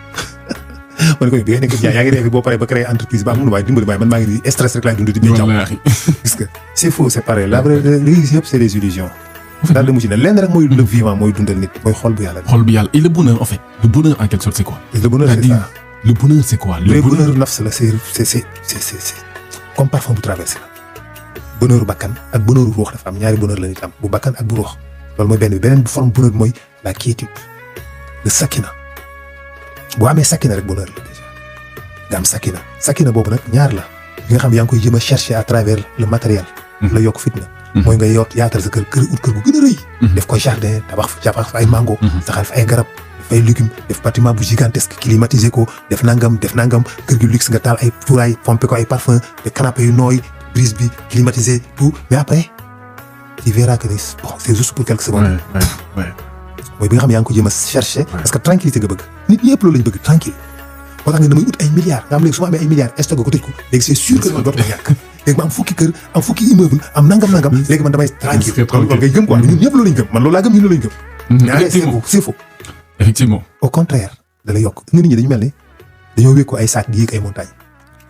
ma ne ko bi nga nekk étudiant yaa ngi nekk boo paree ba créer entreprise ba amul waaye dimbali waaye man maa ngi stress rek laay dund di. gis nga c'est faux c'est pareil la vraie li gis yëpp c'est des illusions daal di mujj ne lenn rek mooy le vivant mooy dundal nit mooy xol bu yàlla. xol bi yàlla et le bonheur en fait le bonheur en quelque sorte c'est quoi. le bonheur c'est ça. le bonheur c'est quoi. le bonheur nafs la c'est comme parfum bu traversé la. bonheur bakkan ak bonheur ruux dafa am ñaari bonheur la nit am bu bakkan ak bu ruux loolu mooy benn bi beneen bu forme bonheur mooy la quiétude le sakina boo amee sakina rek bonheur la déjà nga am sakina boobu nag ñaar la bi nga xam yaa ngi koy jëm a chercher à travers le matériel. la yokk fitna. mooy nga yaatal sa kër gu gën a rëy. def koy jardin tabax fa ay mango. saxal fa ay garab def ay légumes def bâtiment bu gigantesque climatisé ko def nangam kër gi luxe nga taal ay cuuraay pompé ko ay parfum de canapé yu nooy brise bi climatisé tout mais après tu verras que bon c'est juste pour quelques secondes. mooy bi nga xam yaa ngi ko jéem a chercher. parce que tranquillité nga bëgg nit ñëpp loolu lañ bëgg tranquille moo tax nga damay ut ay milliards nga xam léegi su ma amee ay milliards stocké ko tëj ko léegi c'est sûr que dootuma ñàkk léegi ma am fukki kër am fukki immeuble am nangam léegi man damay tranquille loolu ngay gëm quoi ñun ñëpp loolu lañ gëm man loolu laa gëm ñun loolu lañ gëm mais c'est faux effectivement au contraire da lay yokk nga nit ñi dañu mel ni dañoo wékku ay saak di yéeg ay montagnes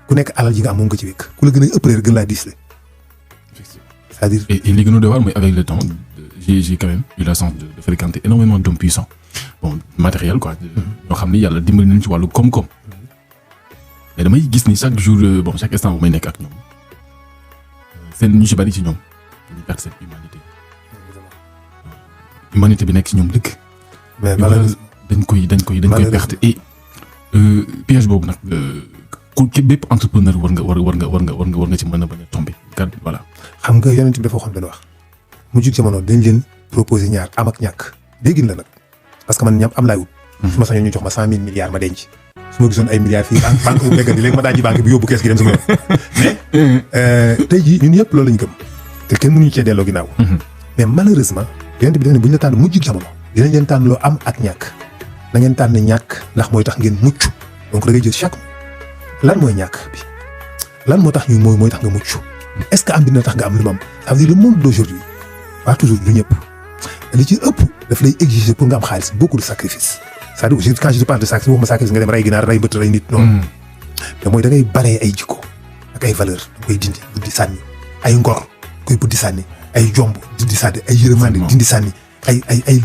ku nekk alal ji nga am moom nga ci wékk ku la gën a ëpp réer gën laa diis la c'est-à-dire et li gën a doy waar mooy avec le temps j'ai quand même eu la chance de fréquenter énormément d'hommes puissants bon matériel quoi ñoo xam ni yàlla dimbali nañ ci wàllu koom-koom mais damay gis ni chaque jour chaque instant bu may nekk ak ñoom seen ñu ci bari ci ñoom dañuy perdre cette humanité bi nekk ci ñoom dëgg. mais malheureusement dañ koy perte et piège boobu nag ku bépp entrepreneur war nga ci mën a bañ a tomber kat voilà. xam nga yonent bi dafa waxoon benn wax mu jug jamono dañ leen proposer ñaar am ak ñàkk déggin la nag parce que man ñam am laay wut. su ma sañoon ñu jox ma 100 000 milliards ma denc. su ma gisoon ay milliards fii banque bu nekk nii léegi ma daal ji banque bi yóbbu kees gi dem sama yoon mais tey jii ñun ñëpp loolu lañ gëm te kenn mënuñu cee delloo ginnaaw. mais malheureusement yonent bi dafa ne bu ñu la tànn mujj jamono dinañ leen tànn loo am ak ñàkk na ngeen tànn ñàkk ndax mooy tax ngeen mucc donc da ngay jël chaque lan mooy ñàkk bi lan moo tax ñu mooy tax nga mucc est-ce que am dina tax nga am lu mu am ça veut dire le monde d'aujourd'hui pas toujours du ñëpp li ci ëpp daf lay exiger pour nga am xaalis beaucoup de sacrifices. c'est-à-dire quand je parle de sacrifice waxuma sacrifice nga dem rey ginaar rey bët rey nit noonu mais mooy da ngay baree ay jikko ak ay valeur da koy dindi buddi sànni ay ngor koy buddi sànni ay jomb dindi sànni ay yërmande dindi sànni ay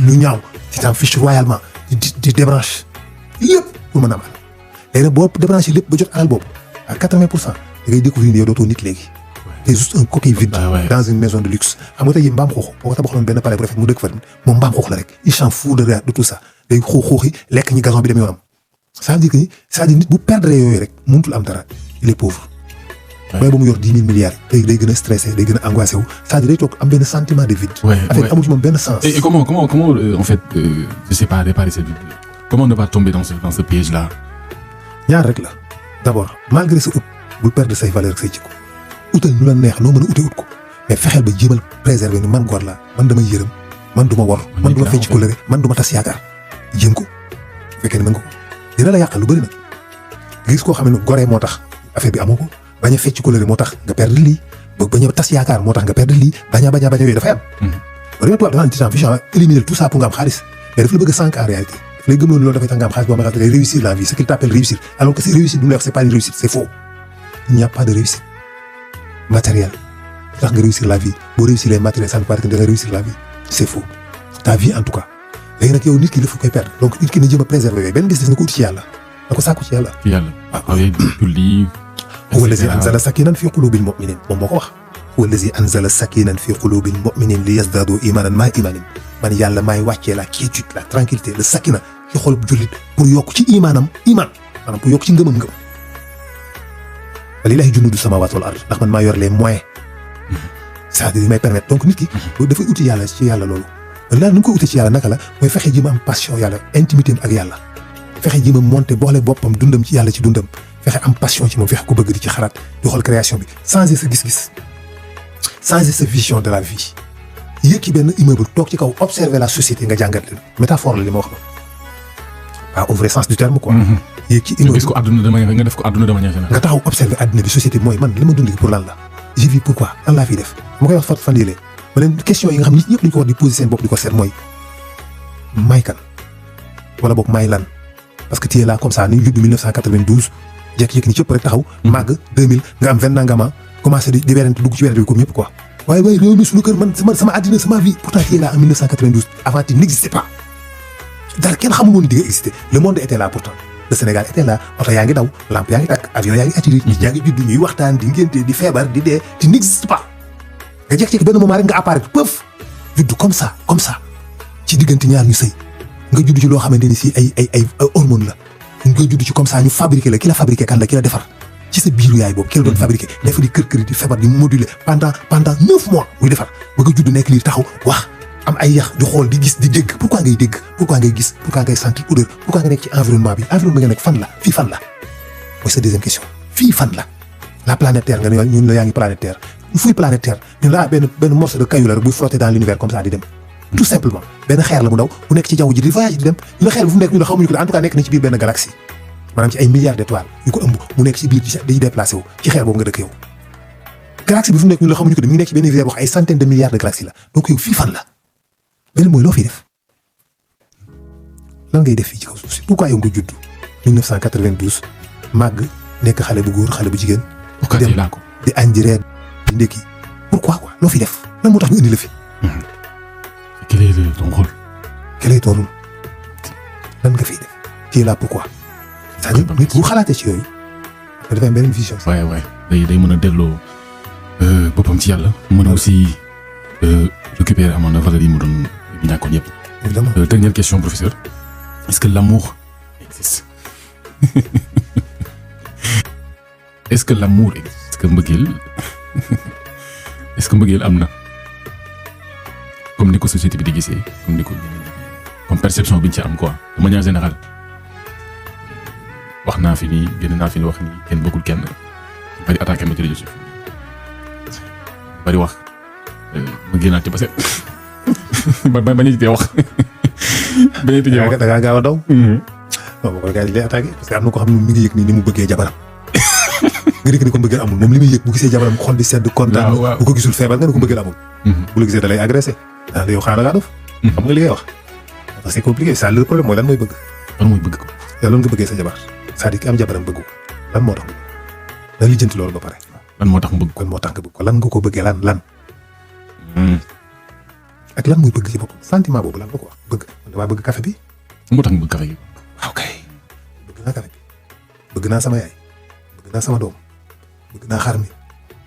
lu ñaaw ci tam fiche royalement di débranche lépp pour mën a am alal léegi nag boo débranché lépp ba jot alal boobu à 80% da ngay découvrir yow dootoo nit léegi c'est juste un coquille vide dans une maison de luxe xam nga tey jii mbaam xuux boo ko tabaxaloon benn palais bu rafet mu dëkk fa moom mbaam xuux la rek il s'en fout de tout ça day xuuxi lekk ñi gazon bi dem yoonam ça veut dire que ni c'est-à-dire nit bu perdre yooyu rek mënutul am dara il est pauvre. waaye ba mu yor 10 000 milliards day gën a stressé day gën a angoissé wu c'est-à-dire day toog am benn sentiment de vide. affaire amul ci moom benn sens. et comment en fait je sais pas réparer cette vide comment ne pas tomber dans ce piège là. ñaar rek la d'abord malgré sa ut bul perdre say valeurs ak say jikko utal nu la neex noo mën a ute ut ko mais fexeel ba jéemal préserver ni man góor laa man damay yërëm man du ma wor man du ma fecc kóllëre man du ma tas yaakaar. jéem ko bu fekkee ne mën nga ko dina la yàqal lu bëri nag nga gis koo xam ne goree moo tax affaire bi amoo ko bañ a fecc couleur moo tax nga perdre lii bañ a tas yaakaar moo tax nga perdre lii bañ a yooyu dafay am. ba demee tubaab dafa am temps vision éliminer tout ça pour nga am xaalis mais daf la bëgg a sànq en réalité daf lay gëmloo loolu dafay tax nga am xaalis boo xam ne ngay réussir la vie ce qu'il t'appelle réussir alors que c'est réussite bu mu lay wax c'est pas une réussite c'est faux il n'y a pas de réussite matérielle tax nga réussir la vie boo réussir les matériels ça ne veut pas dire que da nga réussir la vie c'est faux ta vie en tout cas. léegi nag yow nit ki dafa koy perdre donc nit ki na jéem a préserver yooyu benn gis-gis na ko uti ci yàlla na ko sàkku ci yàlla. ci yàlla waaw julli. huwa allazi anzala sakinan fi qulubil mu'minin moom moo ko wax. huwa allazi anzala sakinan fi qulubil mu'minin li yazdadu imanan ma imanin man yàlla maay wàccee la quiétude la tranquillité le sakina ci xolub jullit pour yokk ci iman maanaam pour yokk ci ngëmam. lillahi junuudu samawati wal ard ndax man maa yor les moyens. c'est-à-dire may permettre donc nit ki. dafay uti yàlla ci yàlla loolu. lan nu nga ko utee ci yàlla naka la mooy fexe ji ma am passion yàlla intimité ak yàlla fexe ji ma monter boole boppam dundam ci yàlla ci dundam fexe am passion ci moom fexe ko bëgg di ci xalaat di xool création bi changer sa gis-gis changer sa vision de la vie yéeg ci benn immeuble toog ci kaw observer la société nga jàngat leen métaphore la li ma wax ba au vrai sens du terme quoi. yéeg ci immeuble nga def ko àdduna de manière générale. nga taxaw observer àdduna bi société bi mooy man li ma dund pour lan la je vis pourquoi lan laa fiy def ma koy wax fan yii ma leen question yi nga xam nit ñëpp dañu ko war di poser seen bopp di ko seet mooy may kan wala boog may lan parce que tu es là comme ça ni judd 1992 jékki-jékki ni cëpp rek taxaw. màgg 2000 nga am 20 nangam commencé di werante dugg ci werante bi comme ñëpp quoi waaye réew mi suñu kër man sama àddina sama vie pourtant tu es là en 1992 avant tu n'existais pas dara kenn xamul woon ni di nga exister le monde était là pourtant le Sénégal était là oto yaa ngi daw lampe yaa ngi tàkk avion yaa ngi atterrir nit yaa ngi judd ñuy waxtaan di ngénte di feebar di dee tu n'existes pas nga jékki-jékki benn moment rek nga apparaître pëf judd comme ça ci diggante ñaar ñu sëy nga judd ci loo xamante ni si ay hormone la nga judd ci comme ça ñu fabriqué la ki la fabriqué kan la ki la defar ci sa biiru yaay boobu ki la doon fabriqué dafa di kër di feebar di moduler pendant 9 mois muy defar ba nga judd nekk lii taxaw wax am ay yax di xool di gis di dégg pourquoi ngay dégg pourquoi ngay gis pourquoi ngay sentir odeur pourquoi nga nekk ci environnement bi nga nekk fan la fii fan la mooy sa deuxième question fii fan la planète Terre nga ne ñun la yaa ngi planète Terre fuy planète Terre ñun la benn morceau de caillou la rek buy flotter dans l'univers comme ça di dem tout simplement benn xeer la mu ndaw bu nekk ci jaww ji di voyage di dem ñu la xeer bi fu mu nekk ñu la xamuñu ko en tout cas nekk na ci biir benn galaxie maanaam ci ay milliards d'étoiles yu ko ëmb mu nekk ci biir di déplacé wu ci xeer boobu nga dëkk yow galaxie bi fu mu nekk ñu la xamuñu ko de mi ngi nekk ci benn univers boo xam ay centaines de milliards de galaxies la donc yow fii fan la benn mooy loo fiy def lan ngay def fii ci kaw suuf si pourquoi yow nga judd 1992 màgg nekk xale bu góor xale bu jigéen dem di añ di reer di ndekki pourquoi quoi loo fiy def lan moo tax ñu indi la fi quel est ton rôle lan nga fiy def ci là pourquoi c'est-à-dire nit bu xalaatee ci yooyu dafa am beneen vision waay day mën a delloo boppam ci yàlla mën a aussi récupérer amoon na valeur yi mu doon ñàkkoon yëpp. évidemment dernière question professeur est-ce que l'amour existe est-ce que l'amour existe est-ce que mbëggeel am na comme ni ko société bi di gisee comme ni ko comme perception bi ñu ci am quoi de manière générale wax naa fi nii génn naa fi ni wax nii kenn bëggul kenn bari attaqué ma ci réseaux sociaux bari wax ma génnaat ci parce que ba bañ a jitee wax bañ a tëjee wax da ngaa gaaw a daw non boo ko gars yi lay attaqué parce que am na ko xam ne mi ngi yëg ni mu bëggee jabaram nga dikk ni ko mbëggeel amul moom li muy yëg bu gisee jabaram xol bi sedd kontaan bu ko gisul feebar nga ne ko mbëggeel amul bu la gisee da lay agressé da yow xaaral ngaa dof xam nga li ngay wax parce que c'est compliqué ça le problème mooy lan mooy bëgg ko yow lan nga bëggee sa jabar c'est-à-dire ki am jabaram bëggu lan moo tax mu bëgg lan lijjanti loolu ba pare lan moo tax mu bëgg ko lan moo tax nga bëgg ko lan nga ko bëggee lan ak lan muy bëgg ci boppam sentiment boobu lan nga ko wax bëgg man damaa bëgg café bi moo tax nga bëgg café gi waaw kay bëgg naa café bi bëgg naa sama yaay bëgg naa sama doom bëgg naa xar mi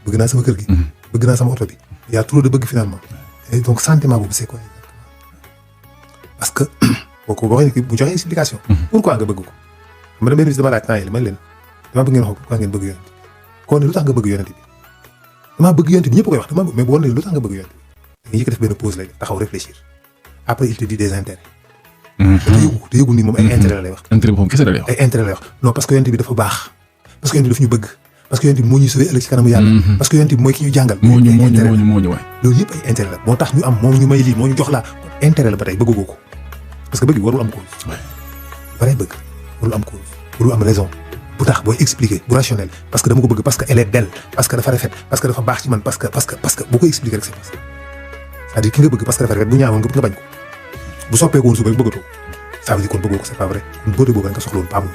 bëgg naa sama kër gi bëgg naa sama oto bi y a trop de bëgg finalement et donc sentiment boobu c'est quoi exactement parce que boo joxee explication pourquoi nga bëgg ko xam nga benn bis dama laaj temps yi man leen dama bëgg ngeen wax pourquoi ngeen bëgg yonent bi koo ne lu tax nga bëgg yonent bi damaa bëgg yonent bi ñëpp koy wax dama bëgg mais bu woon ne lu tax nga bëgg yonent bi da nga yëkk def benn pause lay def taxaw réfléchir après il te dit des intérêts te yëgul ni moom ay intérêt la lay wax intérêt boobu kese la lay wax ay intérêt lay wax non parce que yonent bi dafa baax parce que yonent bi daf ñu bëgg parce que yonent bi moo ñuy sauver ëllëg ci kanamu yàlla parce que yonent bi mooy ki ñu jàngal moo ñu waay loolu yëpp ay intérêt la moo tax ñu am moo ñu may lii moo ñu jox laa intérêt la ba tey bëggoo ko parce que bëgg warul am cause bare bëgg warul am cause warul am raison bu tax booy expliquer bu rationnel parce que dama ko bëgg parce que elle est belle parce que dafa rafet parce que dafa baax ci man parce que boo ko expliquer rek c'est parce que c'est-à-dire ki nga bëgg parce que dafa rafet bu ñaawoon nga bañ ko bu soppeeku woon suba rek bëggatoo ça veut dire kon bëggoo ko c'est pas vrai kon beauté boobu nga soxla woon pas moom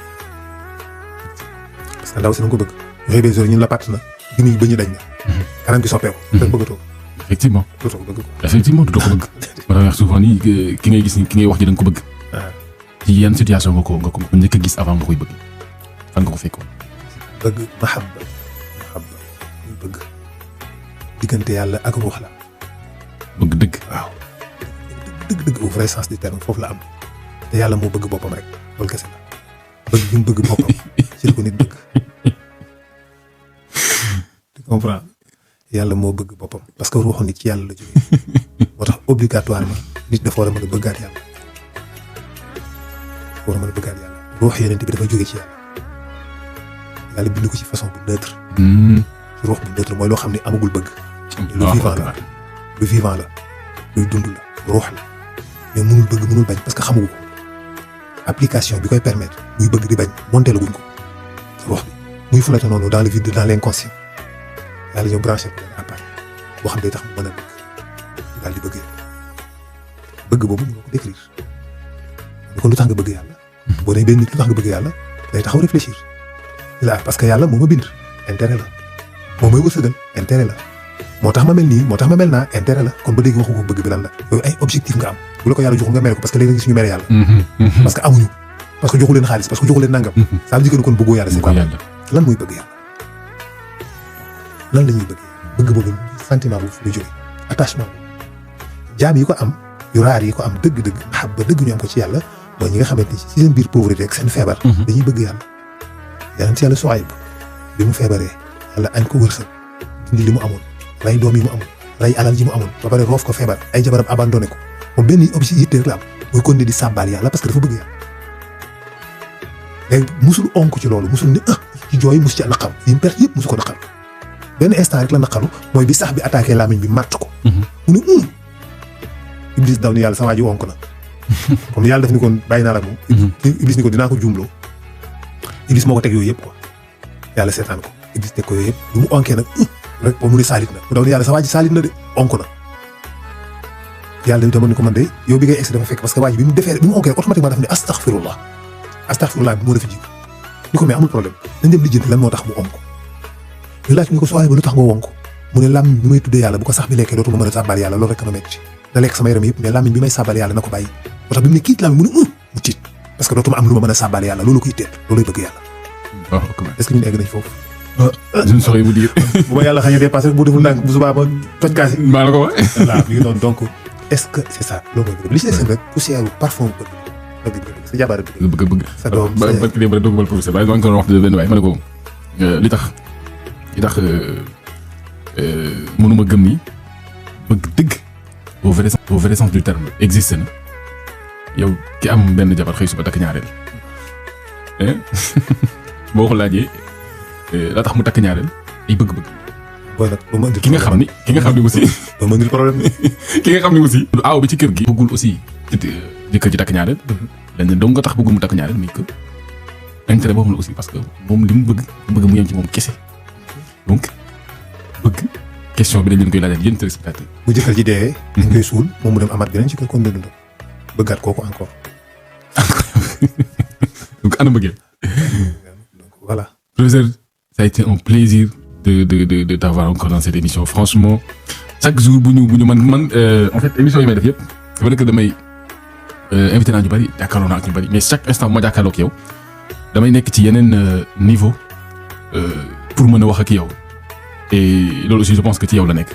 parce que ndaw si nga ko bëgg xëy na ñun la pàtt na gini ba ñu dañ na kanam gi soppeeku rek bëggatoo effectivement dootoo ko bëgg ko effectivement dootoo ko bëgg ma wax souvent ni ki ngay gis ni ki ngay wax ji da nga ko bëgg ci yenn situation nga ko njëkk a gis avant nga koy bëgg fan nga ko fekkoon bëgg mahabba muy bëgg diggante yàlla ak ruux la bëgg dëgg waaw dëgg au vrai sens du terme foofu la am te yàlla moo bëgg boppam rek loolu kese la bëgg bi mu bëgg boppam ci la ko nit bëgg tu comprends yàlla moo bëgg boppam parce que ruuxu nit ci yàlla la jógee moo tax obligatoirement nit dafa war a mën a bëggaat yàlla ruux yeneen bi dafa jóge ci yàlla bind ko ci façon bu neutre ci ruux bu neutre mooy loo xam ne amagul bëgg lu vivant la luy dund la ruux la mais mënul bëgg mënul bañ parce que xamugu ko application bi koy permettre muy bëgg di bañ monté la guñ ko ruux bi muy flotte noonu dans le vide dans l'inconscient yàlla ñëw branché ko benn appareil boo xam ne day tax mu mën a bëgg daal di bëgg boobu mënoo ko décrire kon lu tax nga bëgg yàlla boo nee benn nit lu tax nga bëgg yàlla day taxaw réfléchir parce que yàlla moo ma bind intérêt la moo may wërsëgal intérêt la moo tax ma mel nii moo tax ma mel naa intérêt la kon ba léegi waxu ko bëgg bi lan la yooyu ay objectif nga am bu la ko yàlla joxul nga mere ko parce que léegi nga gis ñu mere yàlla parce que amuñu parce que joxu leen xaalis parce que joxu leen nangam ça veut dire que kon bëggoo yàlla c'est quoi lan mooy bëgg yàlla lan la ñuy bëgg boobu sentiment boobu fu muy jógee attachement jaam yi ko am yu raar yi ko am dëgg-dëgg xam ba dëgg ñu am ko ci yàlla mooy ñi nga xamante ni ci seen biir pauvreté ak seen feebar dañuy bëgg yàlla yàlla ci yàlla Suayb bi mu feebaree yàlla añ ko wërsëg dindi li mu amoon rey doom yi mu amoon rey alal ji mu amoon ba pare roof ko feebar ay jabaram abandonné ko moom benn objectif yitte rek la am mooy continuer di sàbbaal yàlla parce que dafa bëgg yàlla léegi musul onk ci loolu musul ne ci jooy mus ci naqaru yi mu perte yëpp musu ko naqaru benn instant rek la naqaru mooy bi sax bi attaqué lamiñ bi matt ko mu ne Iblis daw ni yàlla sa waa ji onk na comme yàlla def ni kon bàyyi naa la moom Iblis ni ko dinaa ko juumloo Iblis moo ko teg yooyu yëpp quoi yàlla seetaan ko Iblis teg ko yooyu yëpp lu mu onkee nag rek ba mu ne saalit na mu daw ni yàlla sa waa ji saalit na de onk na yàlla dañu demoon ni ko man de yow bi ngay egsi dafa fekk parce que waa ji bi mu onkee rek automatiquement daf ne astaghfirullah bi moo def jiw ni ko mais amul problème dañ dem lijjanti lan moo tax mu onk ñu laaj ni ko soo ba lu tax nga wonk mu ne làmmiñ bi may tuddee yàlla bu ko sax bi lekkee dootuma mën a sàbbal yàlla loolu rek ma metti da lekk sama yaram yëpp mais làmmiñ bi may sàbbal yàlla na ko bàyyi moo tax bi mu ne kiit làmmiñ mu ne mu tiit parce que dootuma am lu ma mën a sàbbal yàlla loolu ko itteel looluy bëgg yàlla est-ce que ñun egg nañ foofu je ne saurais vous dire bu ma yàlla xañee dépassé bu deful ndànk bu subaa ba toj kaas yi maa la ko wax voilà mi ngi noonu donc est-ce que c'est ça loolu mooy li ci des rek poussière parfum bëgg sa jabar bëgg sa doom barki démb rek doog bal professeur waaye maa ngi doon wax benn waay ma ne ko li tax mënuma gëm ni bëgg dëgg au vrai sens du terme existe na yow ki am benn jabar xëy suba takk ñaareel boo ko laajee la tax mu takk ñaareel ay bëgg-bëgg booy nag lu ma indi ki nga xam ni aussi lu ma indi problème ki nga xam ni aussi aaw bi ci kër gi bëggul aussi jëkkër ji takk ñaareel lañ ne dong nga tax bëggul mu takk ñaareel muy que intérêt boobu la aussi parce que moom li mu bëgg mu yem ci moom kese donc bëgg question bi dañ leen koy laajal yéen téléspectateurs bu jëkkër ji dee dañ koy suul moom mu dem amaat beneen ci kër kon dund bëggaat kooku encore donc ana bëggee donc voilà professeur ça a été un plaisir de t'avoir encore dans cette émission franchement chaque jour bu ñu man en fait émission yi may def yëpp c'est vrai que damay invité naa ñu bari jàkkaarloo naa ak ñu bari mais chaque instant bu ma jàkkaarloo ak yow damay nekk ci yeneen niveau pour mën a wax ak yow et loolu aussi je pense que ci yow la nekk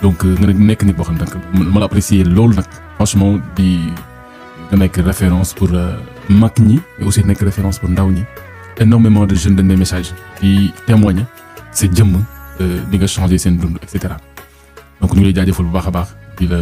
donc nga nekk nit boo xam ne ma la apprécier loolu nag franchement di nga nekk référence pour mag ñi mais aussi nekk référence pour ndaw ñi énormément de jeunes dañ may message di témoigner sa jëmm di nga changer seen dund et cetera donc ñu lay jaajëfal bu baax a baax di la